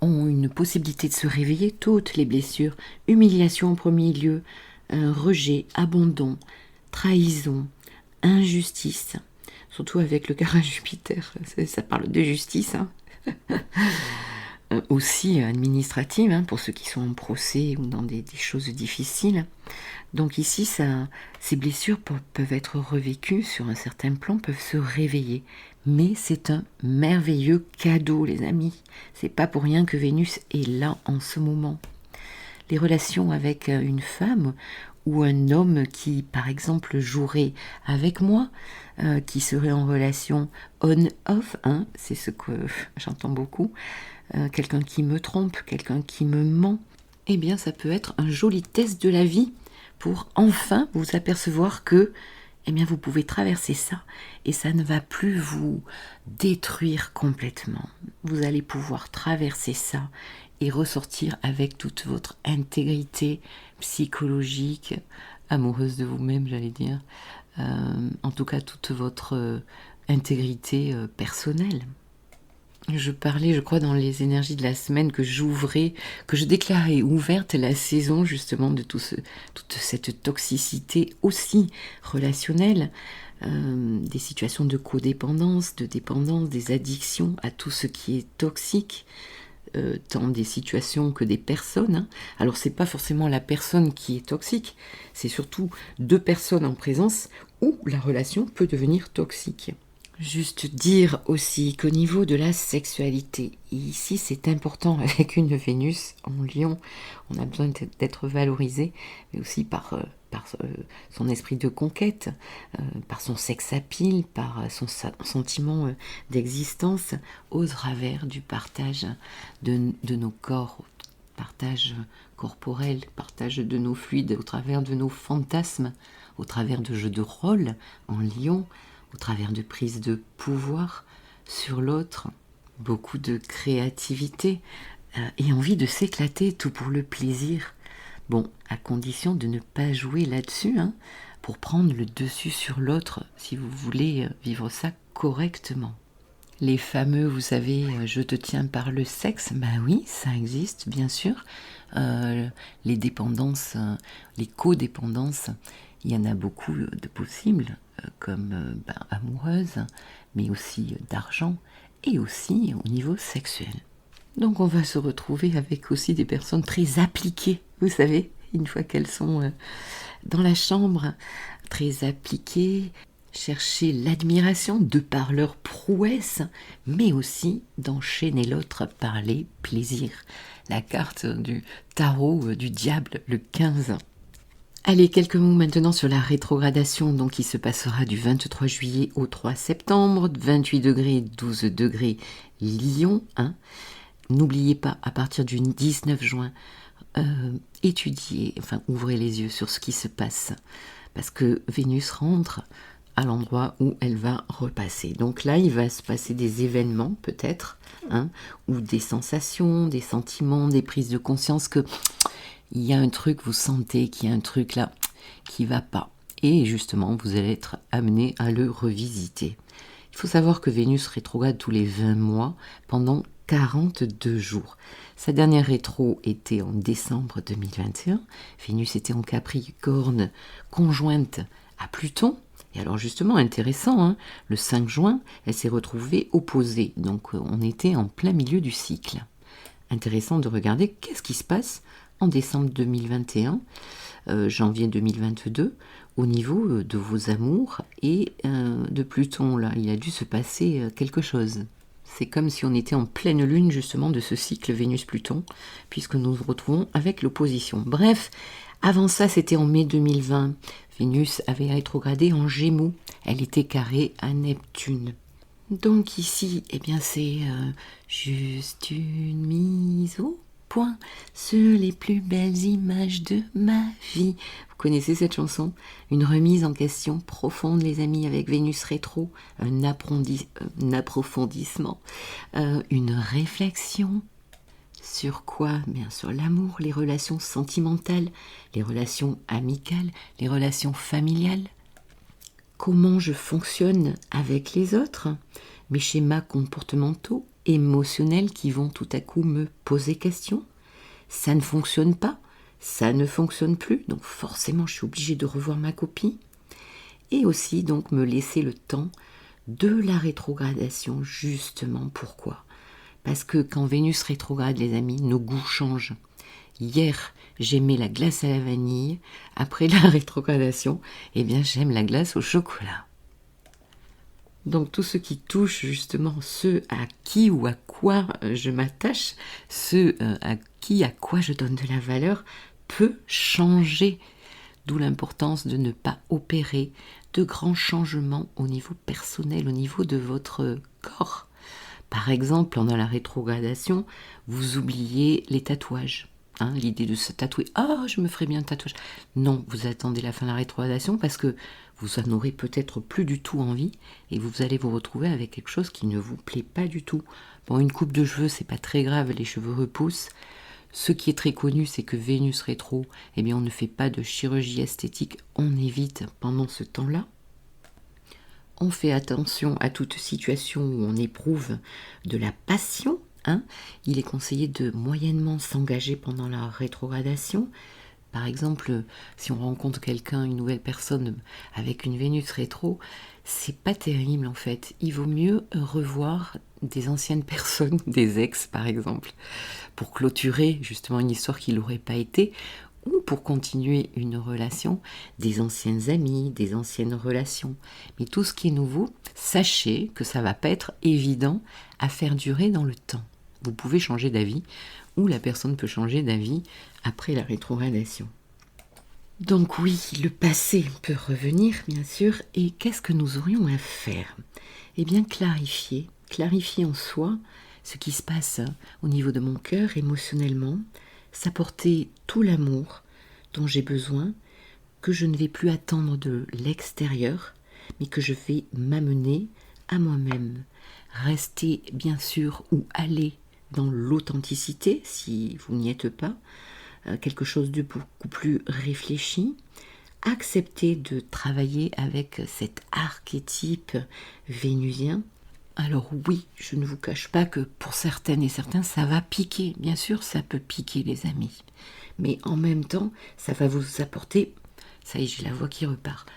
ont une possibilité de se réveiller, toutes les blessures. Humiliation en premier lieu, rejet, abandon, trahison, injustice, surtout avec le carré Jupiter, ça parle de justice, hein. Aussi administrative, hein, pour ceux qui sont en procès ou dans des choses difficiles. Donc ici, ces blessures peuvent être revécues sur un certain plan, peuvent se réveiller. Mais c'est un merveilleux cadeau, les amis. C'est pas pour rien que Vénus est là en ce moment. Les relations avec une femme ou un homme qui, par exemple, jouerait avec moi, qui serait en relation on-off, hein, c'est ce que j'entends beaucoup, quelqu'un qui me trompe, quelqu'un qui me ment, eh bien ça peut être un joli test de la vie pour enfin vous apercevoir que eh bien vous pouvez traverser ça et ça ne va plus vous détruire complètement. Vous allez pouvoir traverser ça et ressortir avec toute votre intégrité psychologique, amoureuse de vous-même, j'allais dire, en tout cas toute votre intégrité personnelle. Je parlais, je crois, dans les énergies de la semaine que j'ouvrais, que je déclarais ouverte la saison justement de toute cette toxicité aussi relationnelle, des situations de codépendance, de dépendance, des addictions à tout ce qui est toxique, tant des situations que des personnes, hein. Alors c'est pas forcément la personne qui est toxique, c'est surtout deux personnes en présence où la relation peut devenir toxique. Juste dire aussi qu'au niveau de la sexualité, ici c'est important avec une Vénus en Lion, on a besoin d'être valorisé, mais aussi par son esprit de conquête, par son sex appeal, par son sentiment d'existence au travers du partage de nos corps, partage corporel, partage de nos fluides, au travers de nos fantasmes, au travers de jeux de rôle en Lion, au travers de prises de pouvoir sur l'autre, beaucoup de créativité et envie de s'éclater, tout pour le plaisir. Bon, à condition de ne pas jouer là-dessus, hein, pour prendre le dessus sur l'autre, si vous voulez vivre ça correctement. Les fameux, vous savez, je te tiens par le sexe, ben oui, ça existe, bien sûr. Les dépendances, les codépendances, il y en a beaucoup de possibles, comme amoureuses, mais aussi d'argent, et aussi au niveau sexuel. Donc on va se retrouver avec aussi des personnes très appliquées, vous savez, une fois qu'elles sont dans la chambre, très appliquées, chercher l'admiration de par leur prouesse, mais aussi d'enchaîner l'autre par les plaisirs. La carte du tarot du diable, le 15. Allez, quelques mots maintenant sur la rétrogradation, donc qui se passera du 23 juillet au 3 septembre, 28 degrés, 12 degrés, Lion, hein. N'oubliez pas, à partir du 19 juin, ouvrez les yeux sur ce qui se passe, parce que Vénus rentre à l'endroit où elle va repasser. Donc là, il va se passer des événements, peut-être, hein, ou des sensations, des sentiments, des prises de conscience que il y a un truc, vous sentez qu'il y a un truc là qui va pas. Et justement, vous allez être amené à le revisiter. Il faut savoir que Vénus rétrograde tous les 20 mois pendant 42 jours. Sa dernière rétro était en décembre 2021. Vénus était en Capricorne, conjointe à Pluton. Et alors justement, intéressant, hein, le 5 juin, elle s'est retrouvée opposée. Donc on était en plein milieu du cycle. Intéressant de regarder qu'est-ce qui se passe en décembre 2021, janvier 2022, au niveau de vos amours et de Pluton. Là, il a dû se passer quelque chose. C'est comme si on était en pleine lune justement de ce cycle Vénus-Pluton, puisque nous nous retrouvons avec l'opposition. Bref, avant ça, c'était en mai 2020. Vénus avait rétrogradé en Gémeaux. Elle était carrée à Neptune. Donc ici, eh bien c'est juste une mise au point sur les plus belles images de ma vie. Vous connaissez cette chanson? Une remise en question profonde, les amis, avec Vénus rétro, un approfondissement, une réflexion. Sur quoi? Bien sûr, l'amour, les relations sentimentales, les relations amicales, les relations familiales. Comment je fonctionne avec les autres, mes schémas comportementaux, émotionnels qui vont tout à coup me poser question. Ça ne fonctionne pas, ça ne fonctionne plus, donc forcément je suis obligée de revoir ma copie. Et aussi donc me laisser le temps de la rétrogradation, justement. Pourquoi? Parce que quand Vénus rétrograde, les amis, nos goûts changent. Hier, j'aimais la glace à la vanille. Après la rétrogradation, eh bien, j'aime la glace au chocolat. Donc, tout ce qui touche justement ce à qui ou à quoi je m'attache, ce à qui, à quoi je donne de la valeur, peut changer. D'où l'importance de ne pas opérer de grands changements au niveau personnel, au niveau de votre corps. Par exemple, pendant la rétrogradation, vous oubliez les tatouages. L'idée de se tatouer, je me ferais bien un tatouage. Non, vous attendez la fin de la rétrogradation parce que vous en aurez peut-être plus du tout envie et vous allez vous retrouver avec quelque chose qui ne vous plaît pas du tout. Bon, une coupe de cheveux, c'est pas très grave, les cheveux repoussent. Ce qui est très connu, c'est que Vénus rétro, eh bien, on ne fait pas de chirurgie esthétique, on évite pendant ce temps-là. On fait attention à toute situation où on éprouve de la passion. Il est conseillé de moyennement s'engager pendant la rétrogradation. Par exemple, si on rencontre quelqu'un, une nouvelle personne avec une Vénus rétro, c'est pas terrible en fait. Il vaut mieux revoir des anciennes personnes, des ex par exemple, pour clôturer justement une histoire qui n'aurait pas été, ou pour continuer une relation, des anciennes amies, des anciennes relations. Mais tout ce qui est nouveau, sachez que ça va pas être évident à faire durer dans le temps. Vous pouvez changer d'avis, ou la personne peut changer d'avis après la rétrogradation. Donc oui, le passé peut revenir, bien sûr, et qu'est-ce que nous aurions à faire? Eh bien, clarifier en soi ce qui se passe au niveau de mon cœur émotionnellement, s'apporter tout l'amour dont j'ai besoin, que je ne vais plus attendre de l'extérieur, mais que je vais m'amener à moi-même. Rester, bien sûr, ou aller dans l'authenticité, si vous n'y êtes pas, quelque chose de beaucoup plus réfléchi. Accepter de travailler avec cet archétype vénusien. Alors oui, je ne vous cache pas que pour certaines et certains, ça va piquer. Bien sûr, ça peut piquer, les amis. Mais en même temps, ça va vous apporter, ça y est, j'ai la voix qui repart,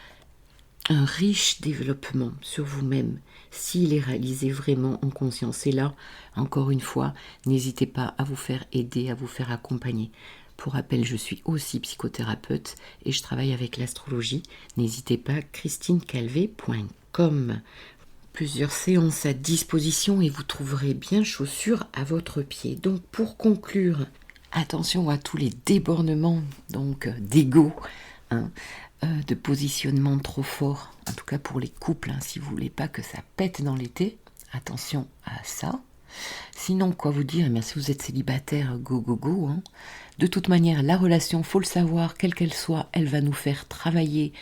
un riche développement sur vous-même, s'il est réalisé vraiment en conscience. Et là, encore une fois, n'hésitez pas à vous faire aider, à vous faire accompagner. Pour rappel, je suis aussi psychothérapeute et je travaille avec l'astrologie. N'hésitez pas, christinecalvé.com. Plusieurs séances à disposition et vous trouverez bien chaussures à votre pied. Donc pour conclure, attention à tous les débordements d'ego, de positionnement trop fort, en tout cas pour les couples, si vous voulez pas que ça pète dans l'été, attention à ça. Sinon, quoi vous dire, si vous êtes célibataire, go. De toute manière, la relation, faut le savoir, quelle qu'elle soit, elle va nous faire travailler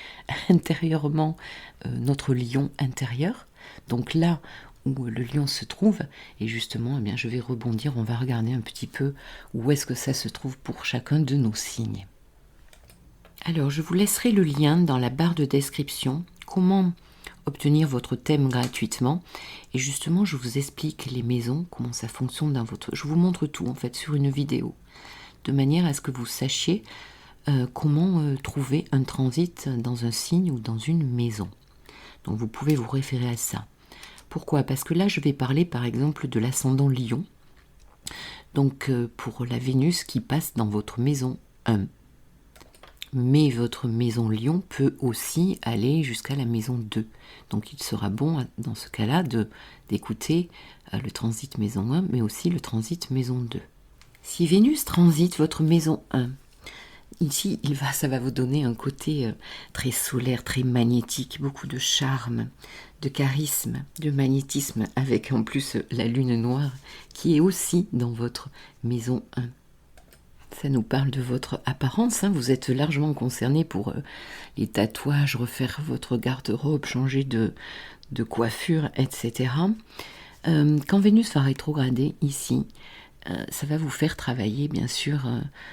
intérieurement notre lion intérieur. Donc là où le lion se trouve, et justement, je vais rebondir, on va regarder un petit peu où est-ce que ça se trouve pour chacun de nos signes. Alors, je vous laisserai le lien dans la barre de description, comment obtenir votre thème gratuitement. Et justement, je vous explique les maisons, comment ça fonctionne dans votre... Je vous montre tout, en fait, sur une vidéo, de manière à ce que vous sachiez comment trouver un transit dans un signe ou dans une maison. Donc, vous pouvez vous référer à ça. Pourquoi? Parce que là, je vais parler, par exemple, de l'ascendant Lion. Donc, pour la Vénus qui passe dans votre maison 1. Mais votre maison Lion peut aussi aller jusqu'à la maison 2. Donc il sera bon dans ce cas-là d'écouter le transit maison 1, mais aussi le transit maison 2. Si Vénus transite votre maison 1, ici ça va vous donner un côté très solaire, très magnétique, beaucoup de charme, de charisme, de magnétisme, avec en plus la lune noire qui est aussi dans votre maison 1. Ça nous parle de votre apparence, hein. Vous êtes largement concerné pour les tatouages, refaire votre garde-robe, changer de coiffure, etc. Quand Vénus va rétrograder ici, ça va vous faire travailler, bien sûr,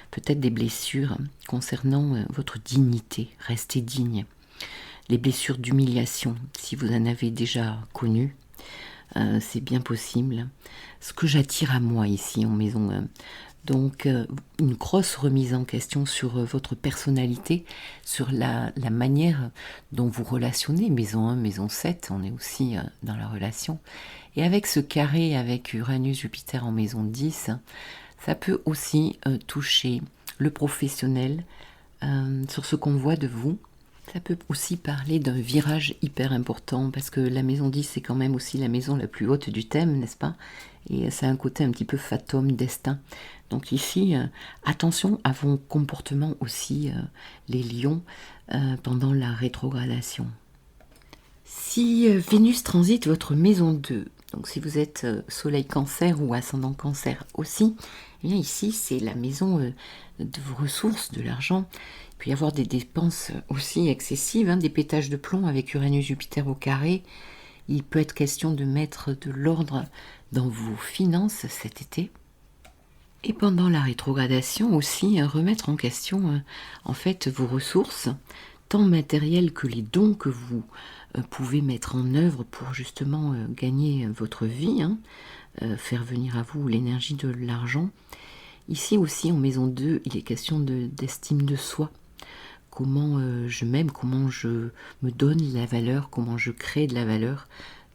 peut-être des blessures concernant votre dignité. Restez digne. Les blessures d'humiliation, si vous en avez déjà connues, c'est bien possible. Ce que j'attire à moi ici en maison 1. Donc, une grosse remise en question sur votre personnalité, sur la manière dont vous relationnez, maison 1, maison 7, on est aussi dans la relation. Et avec ce carré avec Uranus-Jupiter en maison 10, ça peut aussi toucher le professionnel sur ce qu'on voit de vous. Ça peut aussi parler d'un virage hyper important, parce que la maison 10, c'est quand même aussi la maison la plus haute du thème, n'est-ce pas? Et ça a un côté un petit peu fantôme, destin. Donc ici, attention à vos comportements aussi, les lions, pendant la rétrogradation. Si Vénus transite votre maison 2, donc si vous êtes soleil cancer ou ascendant cancer aussi, eh bien ici c'est la maison de vos ressources, de l'argent. Il peut y avoir des dépenses aussi excessives, hein, des pétages de plomb avec Uranus-Jupiter au carré. Il peut être question de mettre de l'ordre dans vos finances cet été. Et pendant la rétrogradation aussi, remettre en question en fait vos ressources, tant matérielles que les dons que vous pouvez mettre en œuvre pour justement gagner votre vie, hein, faire venir à vous l'énergie de l'argent. Ici aussi en maison 2, il est question d'estime de soi. Comment je m'aime, comment je me donne la valeur, comment je crée de la valeur.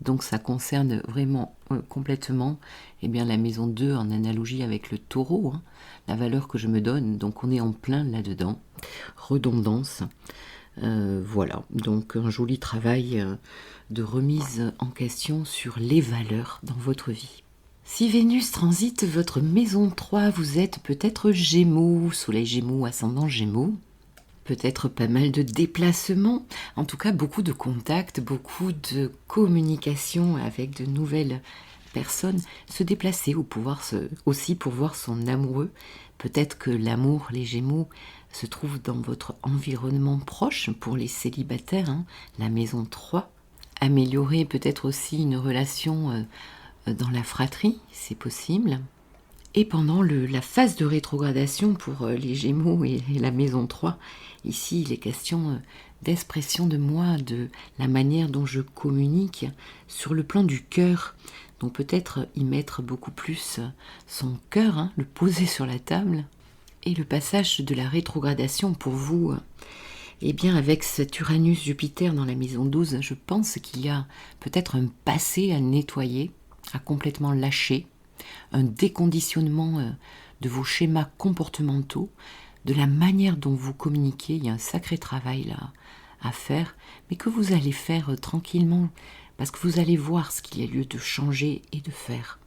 Donc ça concerne vraiment complètement la maison 2 en analogie avec le taureau, hein, la valeur que je me donne. Donc on est en plein là-dedans. Redondance. Voilà, donc un joli travail de remise en question sur les valeurs dans votre vie. Si Vénus transite votre maison 3, vous êtes peut-être Gémeaux, soleil Gémeaux, ascendant Gémeaux. Peut-être pas mal de déplacements, en tout cas beaucoup de contacts, beaucoup de communication avec de nouvelles personnes. Se déplacer ou aussi pour voir son amoureux. Peut-être que l'amour, les Gémeaux, se trouve dans votre environnement proche pour les célibataires, hein, la maison 3. Améliorer peut-être aussi une relation dans la fratrie, c'est possible. Et pendant la phase de rétrogradation pour les Gémeaux et la maison 3, ici il est question d'expression de moi, de la manière dont je communique sur le plan du cœur. Donc peut-être y mettre beaucoup plus son cœur, hein, le poser sur la table. Et le passage de la rétrogradation pour vous, eh bien avec cet Uranus-Jupiter dans la maison 12, je pense qu'il y a peut-être un passé à nettoyer, à complètement lâcher, un déconditionnement de vos schémas comportementaux, de la manière dont vous communiquez. Il y a un sacré travail là à faire, mais que vous allez faire tranquillement, parce que vous allez voir ce qu'il y a lieu de changer et de faire.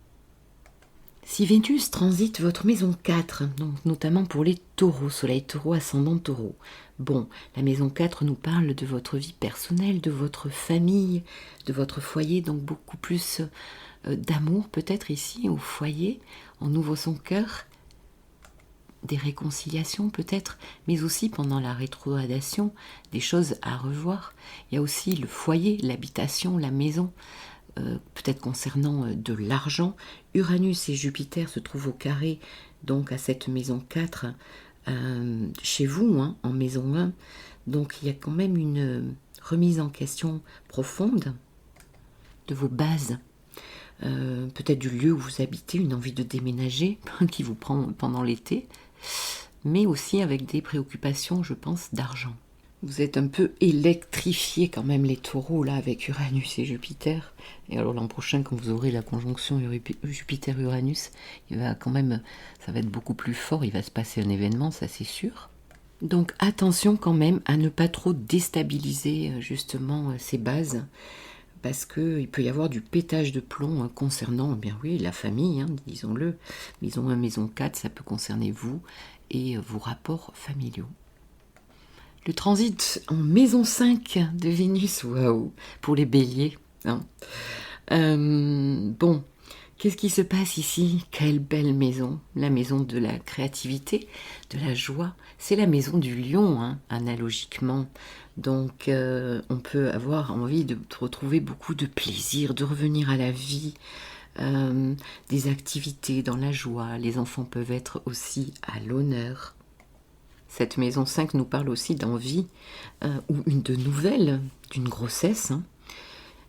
Si Vénus transite votre maison 4, donc notamment pour les taureaux, soleil taureau, ascendant taureau. Bon, la maison 4 nous parle de votre vie personnelle, de votre famille, de votre foyer, donc beaucoup plus d'amour peut-être ici au foyer. On ouvre son cœur, des réconciliations peut-être, mais aussi pendant la rétrogradation, des choses à revoir. Il y a aussi le foyer, l'habitation, la maison. Peut-être concernant de l'argent. Uranus et Jupiter se trouvent au carré, donc à cette maison 4, chez vous, hein, en maison 1. Donc il y a quand même une remise en question profonde de vos bases, peut-être du lieu où vous habitez, une envie de déménager qui vous prend pendant l'été, mais aussi avec des préoccupations, je pense, d'argent. Vous êtes un peu électrifiés quand même les taureaux là avec Uranus et Jupiter. Et alors l'an prochain quand vous aurez la conjonction Jupiter-Uranus, ça va être beaucoup plus fort, il va se passer un événement, ça c'est sûr. Donc attention quand même à ne pas trop déstabiliser justement ces bases, parce qu'il peut y avoir du pétage de plomb concernant, eh bien oui, la famille, hein, disons-le. Maison 1, maison 4, ça peut concerner vous et vos rapports familiaux. Le transit en maison 5 de Vénus, waouh, pour les béliers. Hein. Bon, qu'est-ce qui se passe ici? Quelle belle maison, la maison de la créativité, de la joie. C'est la maison du lion, hein, analogiquement. Donc on peut avoir envie de retrouver beaucoup de plaisir, de revenir à la vie, des activités dans la joie. Les enfants peuvent être aussi à l'honneur. Cette maison 5 nous parle aussi d'envie ou de nouvelles, d'une grossesse. Hein.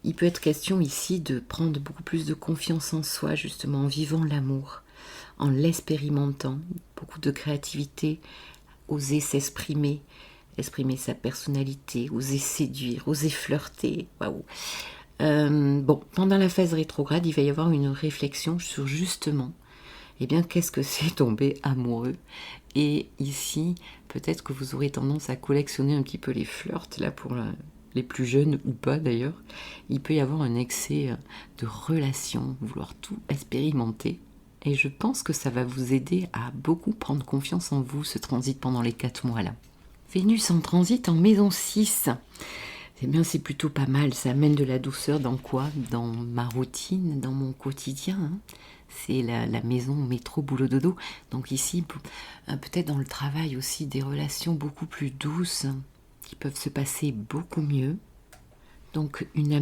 Il peut être question ici de prendre beaucoup plus de confiance en soi, justement en vivant l'amour, en l'expérimentant, beaucoup de créativité, oser s'exprimer, exprimer sa personnalité, oser séduire, oser flirter. Waouh. Bon, pendant la phase rétrograde, il va y avoir une réflexion sur justement, eh bien, qu'est-ce que c'est tomber amoureux? Et ici, peut-être que vous aurez tendance à collectionner un petit peu les flirts, là, pour les plus jeunes ou pas d'ailleurs. Il peut y avoir un excès de relations, vouloir tout expérimenter. Et je pense que ça va vous aider à beaucoup prendre confiance en vous, ce transit pendant les 4 mois là. Vénus en transit en maison 6. Eh bien, c'est plutôt pas mal. Ça amène de la douceur dans quoi? Dans ma routine, dans mon quotidien. Hein. C'est la maison métro boulot dodo. Donc ici, peut-être dans le travail aussi, des relations beaucoup plus douces qui peuvent se passer beaucoup mieux. Donc une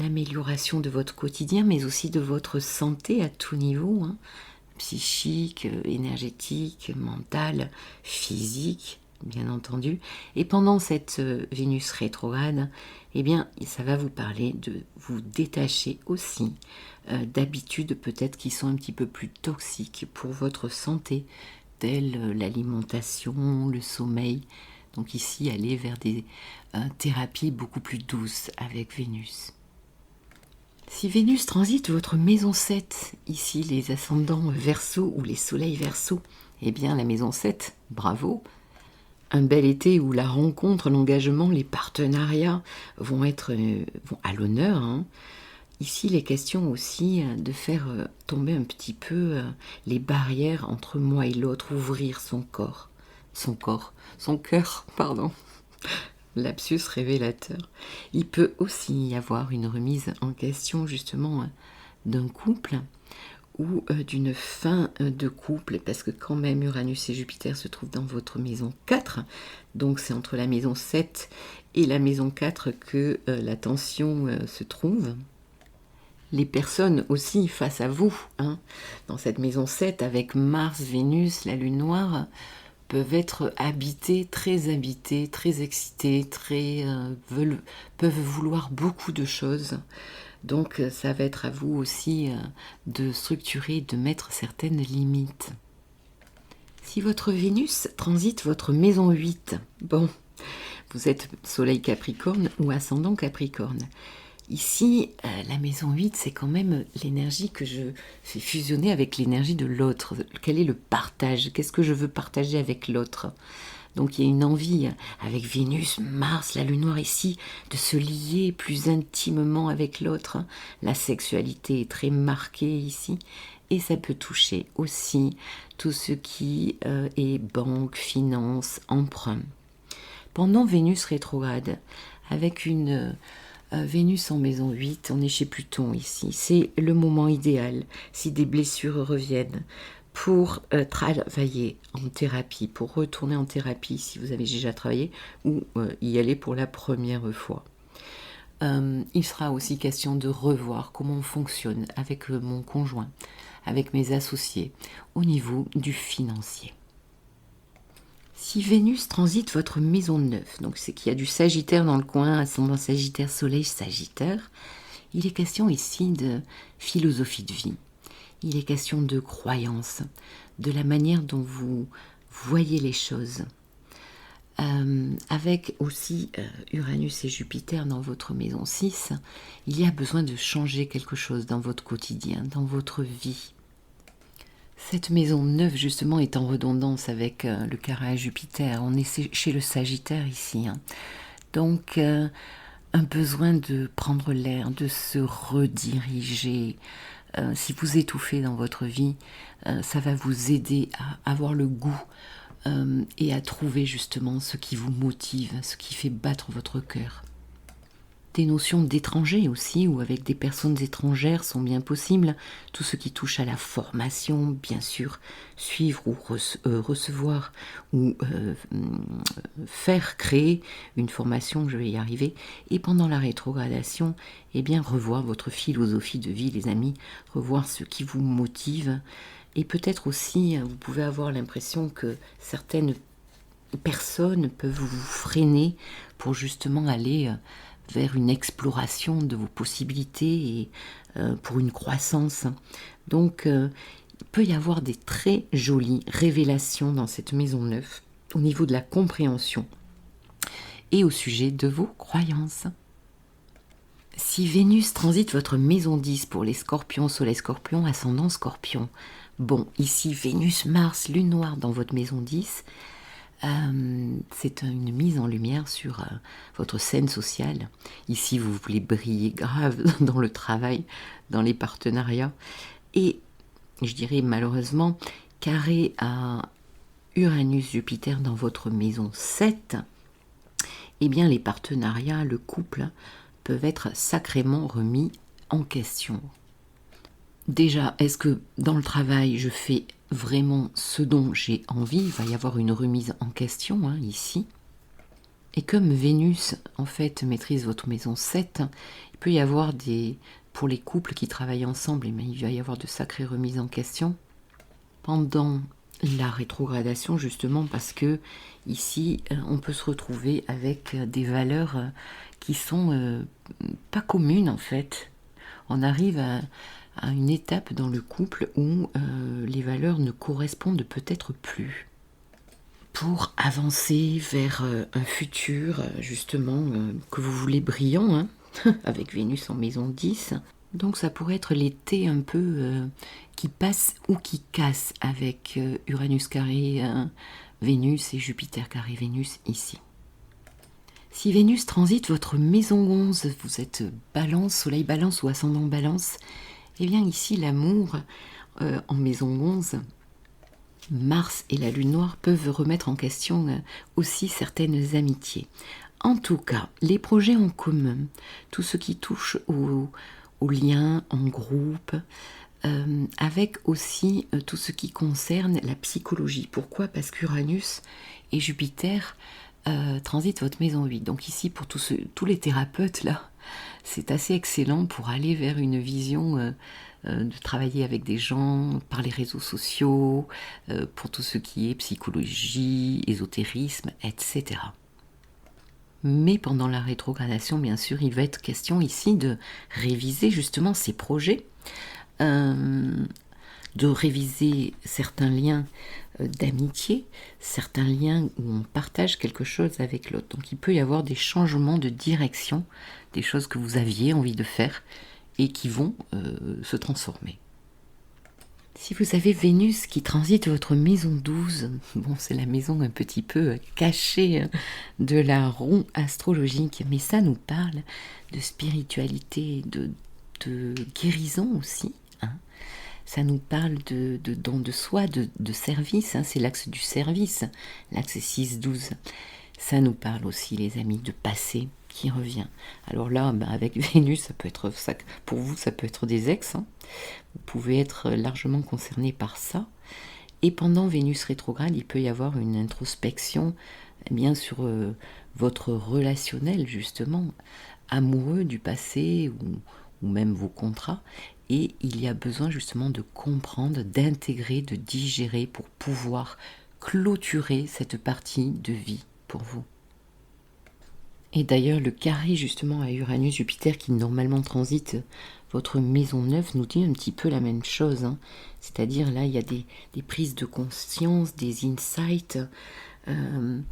amélioration de votre quotidien, mais aussi de votre santé à tout niveau, hein, psychique, énergétique, mental, physique, bien entendu. Et pendant cette Vénus rétrograde, eh bien, ça va vous parler de vous détacher aussi d'habitudes peut-être qui sont un petit peu plus toxiques pour votre santé, telles l'alimentation, le sommeil. Donc ici, aller vers des thérapies beaucoup plus douces avec Vénus. Si Vénus transite votre maison 7, ici les ascendants Verseau ou les soleils Verseau, eh bien la maison 7, bravo. Un bel été où la rencontre, l'engagement, les partenariats vont être à l'honneur. Hein. Ici, il est question aussi de faire tomber un petit peu les barrières entre moi et l'autre, ouvrir son cœur, pardon. Lapsus révélateur. Il peut aussi y avoir une remise en question justement d'un couple ou d'une fin de couple, parce que quand même Uranus et Jupiter se trouvent dans votre maison 4, donc c'est entre la maison 7 et la maison 4 que la tension se trouve. Les personnes aussi face à vous, hein, dans cette maison 7 avec Mars, Vénus, la Lune noire, peuvent être habitées, très excitées, peuvent vouloir beaucoup de choses. Donc ça va être à vous aussi de structurer, de mettre certaines limites. Si votre Vénus transite votre maison 8, bon, vous êtes Soleil Capricorne ou Ascendant Capricorne. Ici, la maison 8, c'est quand même l'énergie que je fais fusionner avec l'énergie de l'autre. Quel est le partage? Qu'est-ce que je veux partager avec l'autre? Donc il y a une envie avec Vénus, Mars, la Lune noire ici, de se lier plus intimement avec l'autre. La sexualité est très marquée ici. Et ça peut toucher aussi tout ce qui est banque, finance, emprunt. Pendant Vénus rétrograde, avec une Vénus en maison 8, on est chez Pluton ici. C'est le moment idéal si des blessures reviennent pour travailler en thérapie, pour retourner en thérapie si vous avez déjà travaillé ou y aller pour la première fois. Il sera aussi question de revoir comment on fonctionne avec mon conjoint, avec mes associés, au niveau du financier. Si Vénus transite votre maison 9, donc c'est qu'il y a du Sagittaire dans le coin, ascendant Sagittaire, Soleil Sagittaire, il est question ici de philosophie de vie. Il est question de croyance, de la manière dont vous voyez les choses. Avec aussi Uranus et Jupiter dans votre maison 6, il y a besoin de changer quelque chose dans votre quotidien, dans votre vie. Cette maison 9 justement est en redondance avec le carré à Jupiter. On est chez le Sagittaire ici, hein. Donc un besoin de prendre l'air, de se rediriger. Si vous étouffez dans votre vie, ça va vous aider à avoir le goût et à trouver justement ce qui vous motive, ce qui fait battre votre cœur. Des notions d'étranger aussi, ou avec des personnes étrangères sont bien possibles. Tout ce qui touche à la formation, bien sûr, suivre ou recevoir ou faire créer une formation, je vais y arriver. Et pendant la rétrogradation, eh bien, revoir votre philosophie de vie, les amis, revoir ce qui vous motive. Et peut-être aussi, vous pouvez avoir l'impression que certaines personnes peuvent vous freiner pour justement aller vers une exploration de vos possibilités et pour une croissance. Donc, il peut y avoir des très jolies révélations dans cette maison neuve au niveau de la compréhension et au sujet de vos croyances. Si Vénus transite votre maison 10 pour les scorpions, soleil scorpion, ascendant scorpion, bon, ici Vénus, Mars, lune noire dans votre maison 10, c'est une mise en lumière sur votre scène sociale. Ici, vous voulez briller grave dans le travail, dans les partenariats. Et je dirais malheureusement, carré à Uranus-Jupiter dans votre maison 7, eh bien les partenariats, le couple, peuvent être sacrément remis en question. Déjà, est-ce que dans le travail, je fais vraiment ce dont j'ai envie? Il va y avoir une remise en question, hein, ici. Et comme Vénus, en fait, maîtrise votre maison 7, il peut y avoir pour les couples qui travaillent ensemble, il va y avoir de sacrées remises en question pendant la rétrogradation, justement, parce que ici, on peut se retrouver avec des valeurs qui sont pas communes, en fait. On arrive à une étape dans le couple où les valeurs ne correspondent peut-être plus. Pour avancer vers un futur, justement, que vous voulez brillant, hein, avec Vénus en maison 10, donc ça pourrait être l'été un peu qui passe ou qui casse avec Uranus carré Vénus et Jupiter carré Vénus ici. Si Vénus transite votre maison 11, vous êtes balance, soleil balance ou ascendant balance, eh bien ici l'amour en maison 11, Mars et la lune noire peuvent remettre en question aussi certaines amitiés. En tout cas, les projets en commun, tout ce qui touche aux liens en groupe, avec aussi tout ce qui concerne la psychologie. Pourquoi? Parce qu'Uranus et Jupiter transitent votre maison 8. Donc ici, pour tous les thérapeutes, là, c'est assez excellent pour aller vers une vision de travailler avec des gens, par les réseaux sociaux, pour tout ce qui est psychologie, ésotérisme, etc. Mais pendant la rétrogradation, bien sûr, il va être question ici de réviser justement ces projets, de réviser certains liens d'amitié, certains liens où on partage quelque chose avec l'autre. Donc il peut y avoir des changements de direction, des choses que vous aviez envie de faire et qui vont se transformer. Si vous avez Vénus qui transite votre maison 12, bon, c'est la maison un petit peu cachée de la roue astrologique, mais ça nous parle de spiritualité, de guérison aussi, hein. Ça nous parle de don de soi, de service, hein. C'est l'axe du service, l'axe 6-12. Ça nous parle aussi, les amis, de passé qui revient. Alors là, avec Vénus, ça peut être ça, pour vous, ça peut être des ex, hein. Vous pouvez être largement concerné par ça. Et pendant Vénus rétrograde, il peut y avoir une introspection bien sur votre relationnel, justement, amoureux du passé ou même vos contrats. Et il y a besoin justement de comprendre, d'intégrer, de digérer pour pouvoir clôturer cette partie de vie pour vous. Et d'ailleurs, le carré justement à Uranus-Jupiter qui normalement transite votre maison 9 nous dit un petit peu la même chose, hein. C'est-à-dire là, il y a des prises de conscience, des insights. Il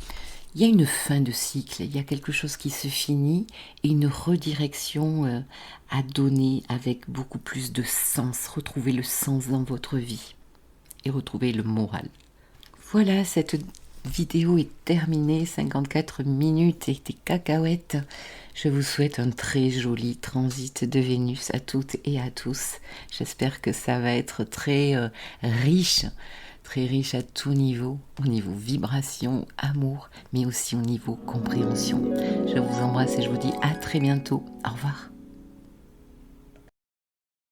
y a une fin de cycle, il y a quelque chose qui se finit et une redirection à donner avec beaucoup plus de sens, retrouver le sens dans votre vie. et retrouver le moral. Voilà, cette vidéo est terminée, 54 minutes et des cacahuètes. Je vous souhaite un très joli transit de Vénus à toutes et à tous. J'espère que ça va être très riche à tout niveau, au niveau vibration, amour, mais aussi au niveau compréhension. Je vous embrasse et je vous dis à très bientôt. Au revoir.